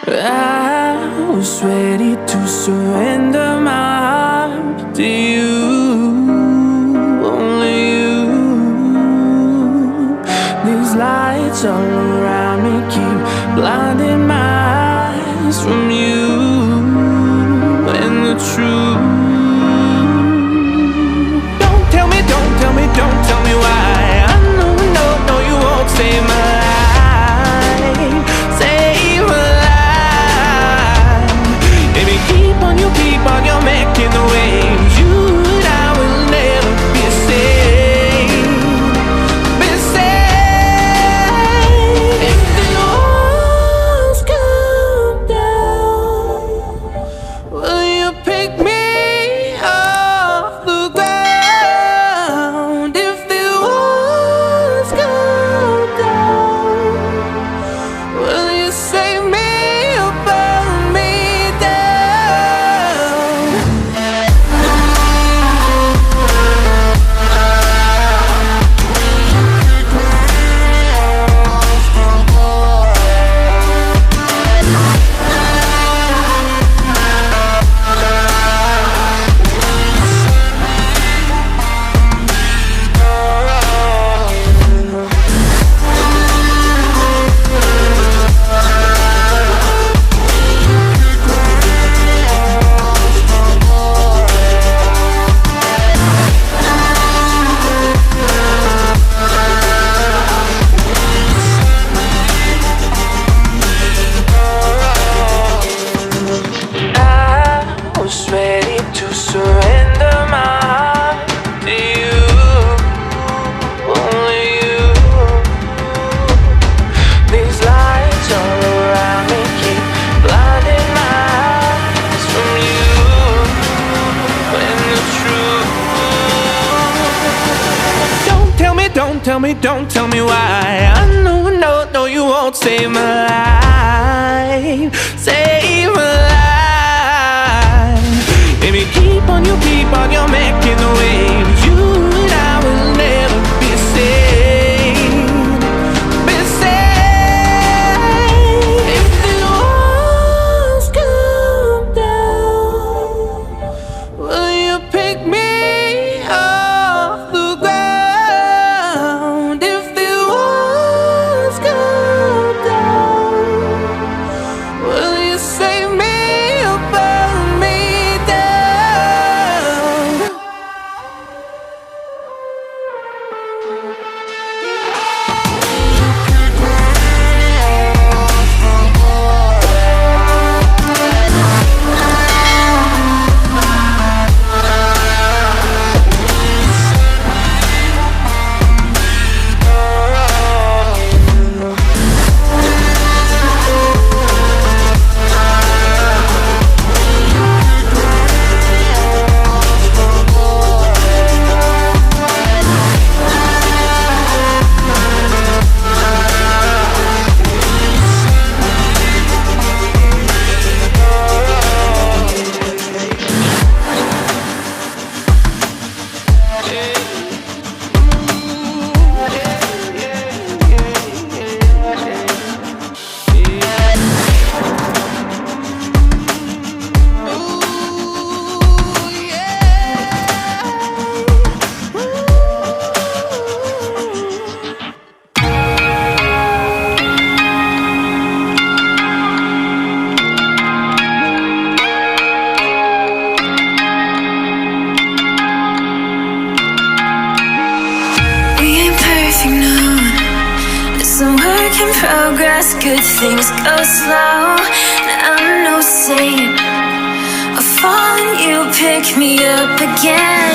I was ready to surrender my heart to you, only you. These lights all around me keep blinding my eyes from you and the truth. Don't tell me, don't tell me, don't tell me why. I know, no, no, you won't save my life, save my life. Baby, keep on, you're making the waves. You and I will never be safe, be safe. If the walls come down, will you pick me off the ground? If the walls come down, will you save me or burn me down? I was ready to surrender my heart to you, only you. These lights all around me keep blinding my eyes from you and the truth. Don't tell me, don't tell me, don't tell me why. I know, no, no, you won't save my life, save my life. Baby, keep on, you're making the waves. You and I will never be safe, be safe. If the walls come down, will you pick me off the ground? If the walls come down, will you save me or burn me down? Progress, good things go slow. And I'm no saint. I fall and you pick me up again.